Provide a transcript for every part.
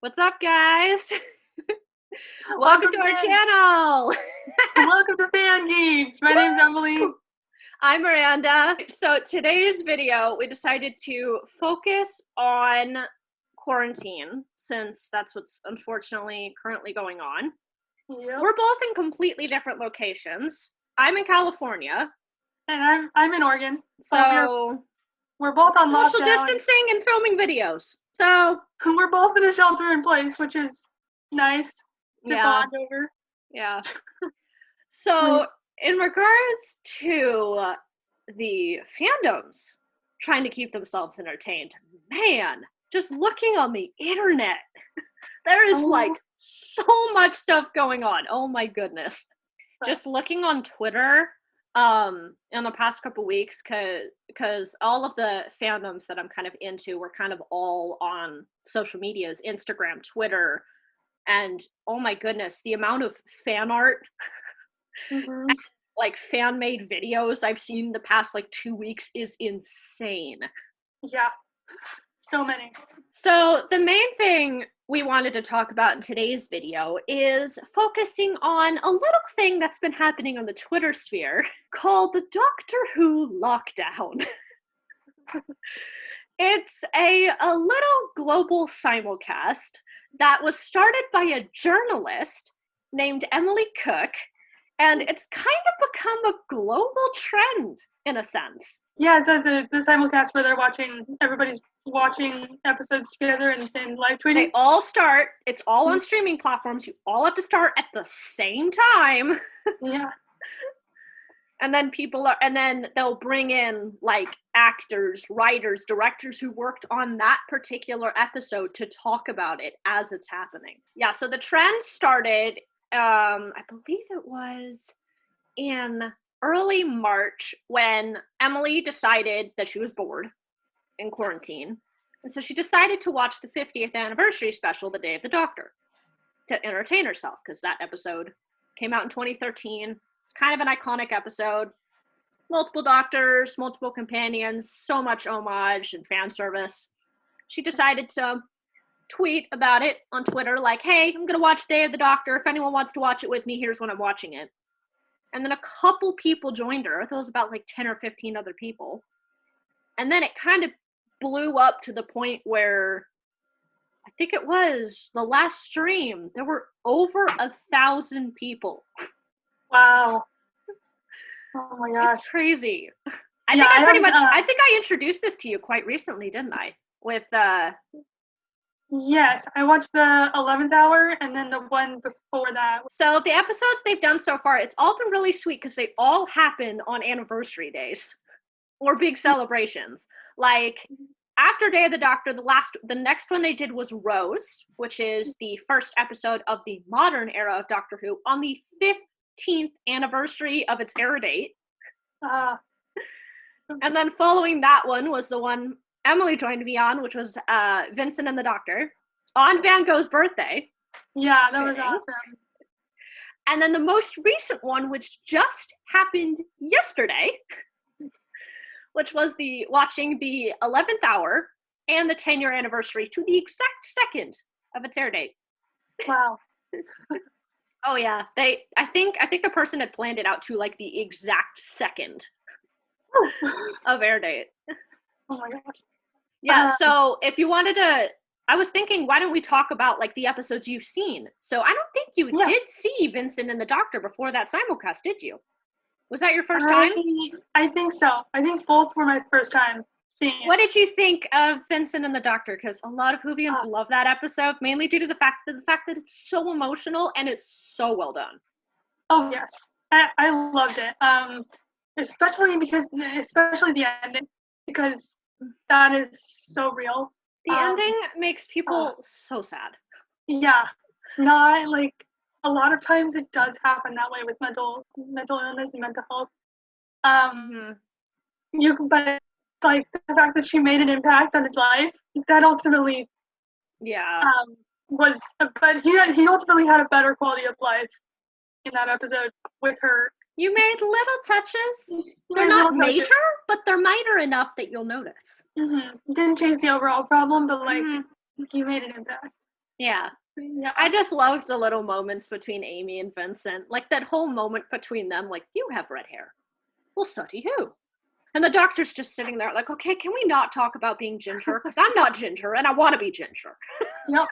What's up, guys? Welcome to our channel. Welcome to FanGeek'd. My name's Emily. I'm Miranda. So today's video, we decided to focus on quarantine, since that's what's unfortunately currently going on. Yep. We're both in completely different locations. I'm in California. And I'm in Oregon. So we're both on social lockdown. distancing and filming videos. So we're both in a shelter in place, which is nice to bond over. Yeah. So in regards to the fandoms trying to keep themselves entertained, man, just looking on the internet, there is like so much stuff going on. Oh my goodness. Just looking on Twitter in the past couple weeks, because all of the fandoms that I'm kind of into were kind of all on social medias, Instagram, Twitter, and oh my goodness, the amount of fan art and, like fan-made videos I've seen the past like 2 weeks is insane. Yeah, so many. So the main thing we wanted to talk about in today's video is focusing on a little thing that's been happening on the Twitter sphere called the Doctor Who lockdown. It's a little global simulcast that was started by a journalist named Emily Cook, and it's kind of become a global trend in a sense. Yeah, so the simulcast where everybody's watching episodes together and live tweeting. They all start, it's all on streaming platforms, you all have to start at the same time. Yeah. And then they'll bring in like actors, writers, directors who worked on that particular episode to talk about it as it's happening. Yeah, so the trend started, I believe it was in early March when Emily decided that she was bored in quarantine. And so she decided to watch the 50th anniversary special, The Day of the Doctor, to entertain herself, because that episode came out in 2013. It's kind of an iconic episode. Multiple doctors, multiple companions, so much homage and fan service. She decided to tweet about it on Twitter, like, hey, I'm going to watch Day of the Doctor. If anyone wants to watch it with me, here's when I'm watching it. And then a couple people joined her. There was about like 10 or 15 other people. And then it kind of blew up to the point where I think it was the last stream, there were over 1,000 people. Wow. Oh my gosh. It's crazy. I think I introduced this to you quite recently, didn't I? With Yes, I watched the 11th Hour and then the one before that. So the episodes they've done so far, it's all been really sweet because they all happen on anniversary days or big celebrations. Like after Day of the Doctor, the next one they did was Rose, which is the first episode of the modern era of Doctor Who on the 15th anniversary of its air date. And then following that one was the one Emily joined me on, which was Vincent and the Doctor on Van Gogh's birthday. Yeah, that was awesome. And then the most recent one, which just happened yesterday, which was watching the 11th Hour and the 10-year anniversary to the exact second of its air date. Wow. Oh yeah, I think the person had planned it out to like the exact second of air date. Oh my gosh. Yeah, so if you wanted to, I was thinking, why don't we talk about like the episodes you've seen? So I don't think you did see Vincent and the Doctor before that simulcast, did you? Was that your first time? I think so. I think both were my first time seeing it. What did you think of Vincent and the Doctor? Because a lot of Whovians love that episode, mainly due to the fact that it's so emotional and it's so well done. Oh yes, I loved it. Especially the ending, because that is so real. The ending makes people so sad. Yeah, not like a lot of times it does happen that way with mental illness and mental health. But like the fact that she made an impact on his life, that ultimately, but he ultimately had a better quality of life in that episode with her. You made little touches. They're not major, but they're minor enough that you'll notice. Didn't change the overall problem, but like you made an impact. Yeah. Yeah. I just loved the little moments between Amy and Vincent. Like that whole moment between them, like, you have red hair. Well, so do you. And the doctor's just sitting there like, okay, can we not talk about being ginger? Because I'm not ginger and I want to be ginger. Yep.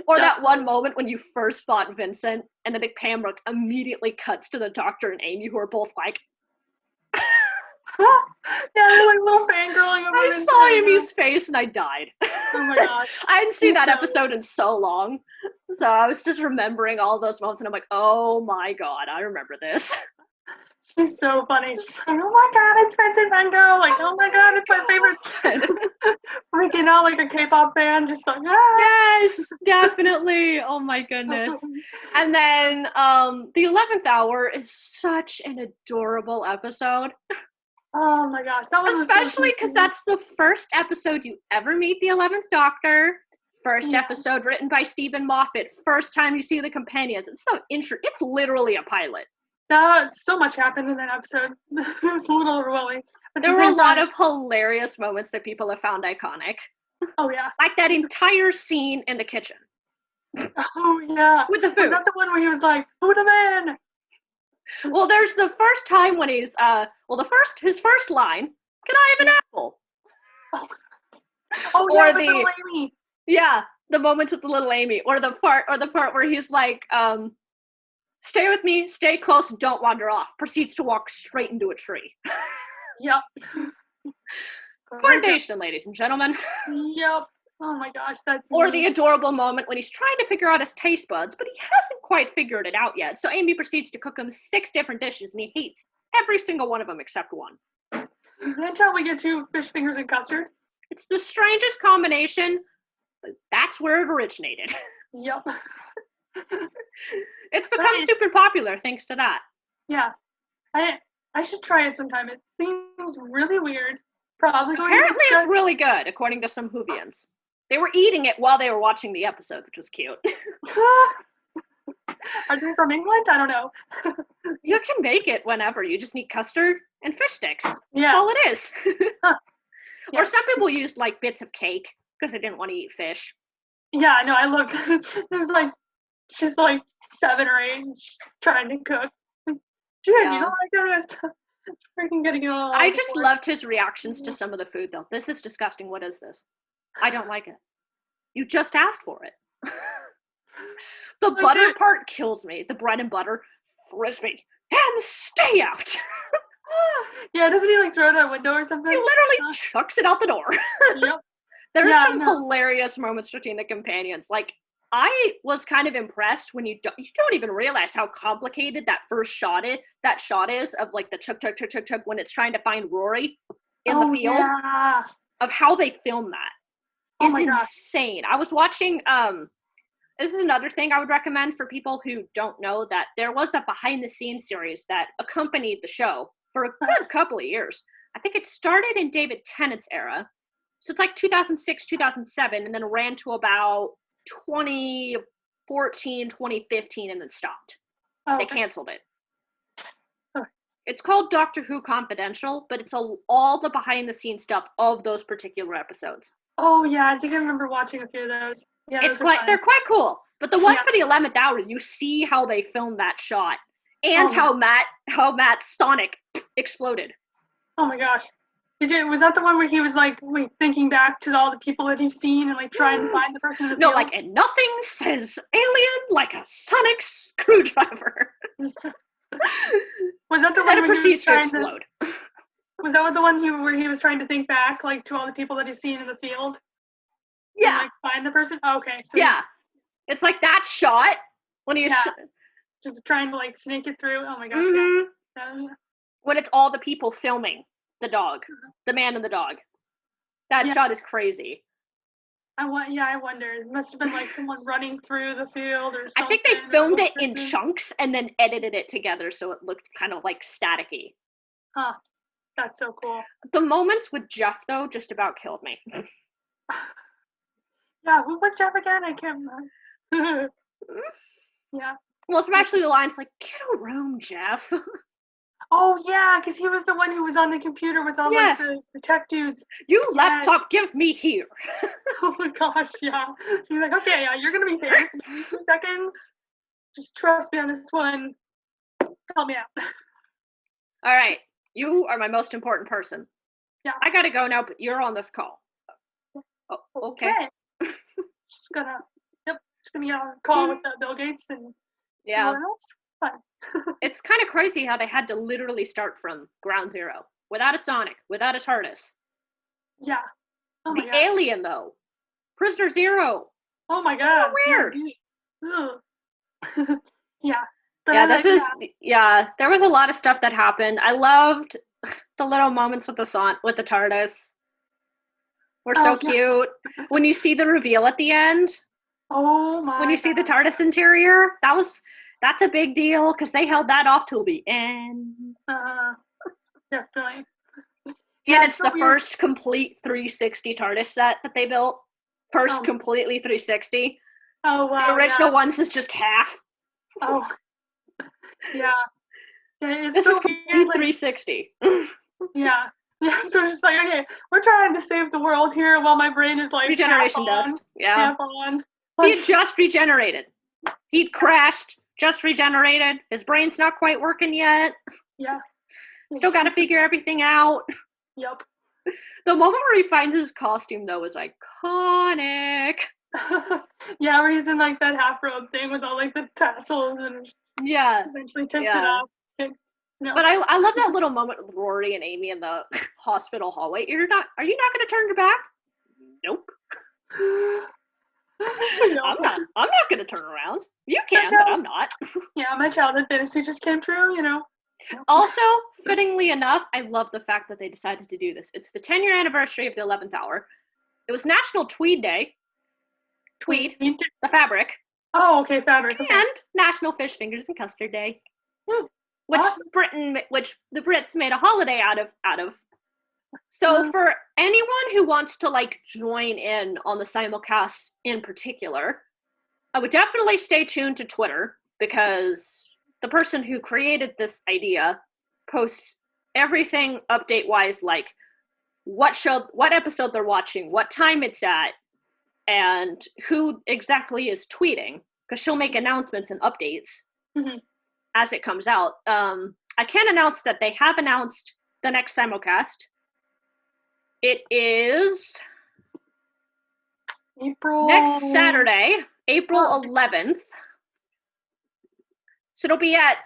Or that one moment when you first thought Vincent, and then the camera immediately cuts to the doctor and Amy, who are both like, Yeah, they're like little fangirling over I Vincent. saw Amy's face and I died. Oh my gosh. I hadn't seen that so episode in so long. So I was just remembering all those moments and I'm like, oh my god, I remember this. She's so funny. She's like, oh my god, it's Vincent Van Gogh. Like, oh my god, it's my favorite. Freaking out like a K-pop fan. Just like, ah. Yes, definitely. Oh my goodness. And then the 11th Hour is such an adorable episode. Oh my gosh, that was especially because that's the first episode you ever meet the 11th Doctor. First episode written by Stephen Moffat. First time you see the companions. It's so it's literally a pilot. So much happened in that episode. It was a little overwhelming. But there were a lot of hilarious moments that people have found iconic. Oh yeah. Like that entire scene in the kitchen. Oh yeah. With the food. Was that the one where he was like, "Who the man?" Well, there's the first time when he's his first line, "Can I have an apple?" Oh yeah, little Amy. Yeah, the moments with the little Amy, or the part where he's like, "Stay with me, stay close, don't wander off." Proceeds to walk straight into a tree. Yep. Coordination, ladies and gentlemen. Yep. Oh my gosh, that's or the adorable moment when he's trying to figure out his taste buds, but he hasn't quite figured it out yet. So Amy proceeds to cook him 6 different dishes, and he hates every single one of them except one. Until we get to fish fingers and custard. It's the strangest combination, but that's where it originated. Yep. It's become super popular thanks to that. Yeah. I should try it sometime. It seems really weird. Probably apparently it's really good, according to some Whovians. They were eating it while they were watching the episode, which was cute. Are they from England? I don't know. You can make it whenever. You just need custard and fish sticks. Yeah. That's all it is. Huh. Yeah. Or some people used like bits of cake because they didn't want to eat fish. Yeah, no, I look. There's like, she's like 7 or 8 and she's trying to cook. Dude, you know what I got? Freaking getting it all. I just loved his reactions to some of the food, though. This is disgusting. What is this? I don't like it. You just asked for it. The butter part kills me. The bread and butter, frisbee, and stay out. Yeah, doesn't he like throw it out a window or something? He literally chucks it out the door. Yep. There are some hilarious moments between the companions. Like, I was kind of impressed when you don't even realize how complicated that shot is of like the chug when it's trying to find Rory in the field. Yeah. Of how they film that is insane. I was watching this is another thing I would recommend for people who don't know, that there was a behind the scenes series that accompanied the show for a good couple of years. I think it started in David Tennant's era. So it's like 2006, 2007, and then ran to about 2014, 2015, and then stopped. They canceled it. It's called Doctor Who Confidential, but it's all the behind-the-scenes stuff of those particular episodes. Oh yeah, I think I remember watching a few of those. Yeah, they're quite cool. But the one for the 11th Hour, you see how they filmed that shot, and how Matt's Sonic exploded. Oh my gosh. Was that the one where he was like thinking back to all the people that he's seen and like trying to find the person in the field? No, like, and nothing says alien like a sonic screwdriver. Was that the one where he was trying to explode? Was that the one where he was trying to think back like to all the people that he's seen in the field? Yeah. And, like, find the person? Oh, okay. So yeah. It's like that shot when he's just trying to like sneak it through. Oh my gosh. Mm-hmm. Yeah. When it's all the people filming the dog, the man and the dog. That shot is crazy. I wonder. It must have been like someone running through the field or something. I think they filmed it in chunks and then edited it together so it looked kind of like staticky. Huh. That's so cool. The moments with Jeff, though, just about killed me. Yeah, who was Jeff again? I can't remember. Yeah. Well, especially the lines like, "Get a room, Jeff." Oh yeah, because he was the one who was on the computer with all like the tech dudes. You laptop, give me here. Oh my gosh, yeah. He's like, okay, yeah, you're gonna be here. Just give me 2 seconds. Just trust me on this one. Help me out. All right, you are my most important person. Yeah. I gotta go now, but you're on this call. Oh, okay. Just gonna be on a call with Bill Gates and everyone else. Fine. It's kind of crazy how they had to literally start from ground zero without a Sonic, without a TARDIS. Yeah. Oh my the God. alien though, Prisoner Zero. Oh my God. Weird. Yeah. There was a lot of stuff that happened. I loved the little moments with the TARDIS. Were so cute. When you see the reveal at the end. Oh my. When you see the TARDIS interior, that's a big deal because they held that off till the end. Definitely. And it's the first complete 360 TARDIS set that they built. First completely 360. Oh wow. The original ones is just half. Oh. Yeah. This is complete 360. Yeah. Yeah, so it's just like, okay, we're trying to save the world here while my brain is like regeneration dust. Yeah. Half on. He had just regenerated. He'd crashed, just regenerated. His brain's not quite working yet. Yeah. Still got to figure everything out. Yep. The moment where he finds his costume, though, is iconic. Yeah, where he's in like that half robe thing with all like the tassels and eventually takes it off. No. But I love that little moment with Rory and Amy in the hospital hallway. Are you not going to turn your back? Nope. I'm not going to turn around. You can, but I'm not. Yeah, my childhood fantasy just came true, you know. Also, fittingly enough, I love the fact that they decided to do this. It's the 10-year anniversary of the 11th Hour. It was National Tweed Day. Tweed, the fabric. Oh, okay, fabric. And National Fish Fingers and Custard Day. Which the Brits made a holiday out of. So for anyone who wants to join in on the simulcast in particular, I would definitely stay tuned to Twitter because the person who created this idea posts everything update-wise, like what episode they're watching, what time it's at, and who exactly is tweeting, because she'll make announcements and updates as it comes out. I can announce that they have announced the next simulcast. It is next Saturday, April 11th. So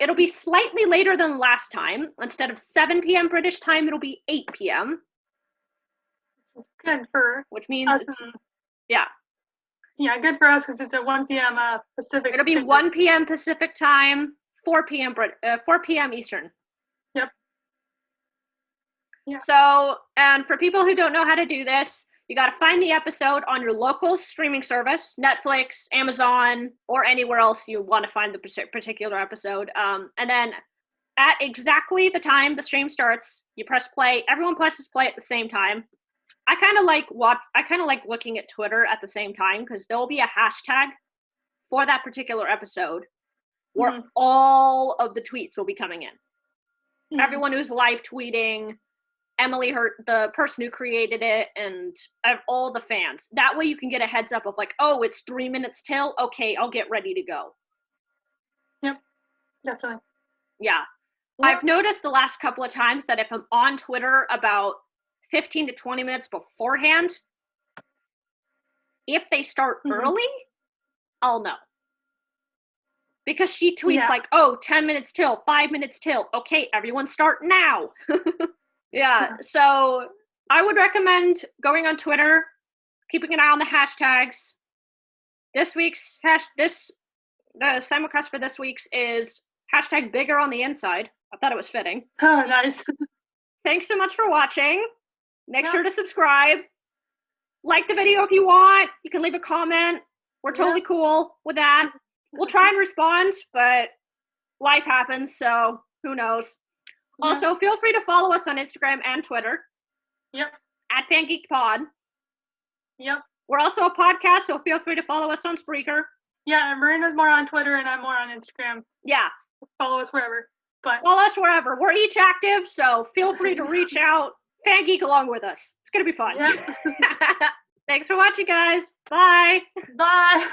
it'll be slightly later than last time. Instead of 7 p.m. British time, it'll be 8 p.m. It's good for which means us. Yeah, good for us because it's at 1 p.m. Pacific. It'll be 1 p.m. Pacific time, 4 p.m. Eastern. Yep. Yeah. So, and for people who don't know how to do this, you got to find the episode on your local streaming service, Netflix, Amazon, or anywhere else you want to find the particular episode. And then at exactly the time the stream starts, you press play. Everyone presses play at the same time. I kind of like looking at Twitter at the same time because there will be a hashtag for that particular episode where all of the tweets will be coming in. Everyone who's live tweeting, Emily, the person who created it, and all the fans. That way you can get a heads up of oh, it's 3 minutes till. Okay, I'll get ready to go. Yep, definitely. Yeah. I've noticed the last couple of times that if I'm on Twitter about 15 to 20 minutes beforehand, if they start early, I'll know. Because she tweets 10 minutes till, 5 minutes till. Okay, everyone start now. Yeah, so I would recommend going on Twitter, keeping an eye on the hashtags. The simulcast for this week's is hashtag bigger on the inside. I thought it was fitting. Oh, nice. Thanks so much for watching. Make sure to subscribe. Like the video if you want. You can leave a comment. We're totally cool with that. We'll try and respond, but life happens, so who knows. Also, feel free to follow us on Instagram and Twitter. Yep. At FanGeek'd. Yep. We're also a podcast, so feel free to follow us on Spreaker. Yeah, Marina's more on Twitter and I'm more on Instagram. Yeah. Follow us wherever. But follow us wherever. We're each active, so feel free to reach out. Fan geek along with us. It's gonna be fun. yeah. Thanks for watching, guys. Bye. Bye.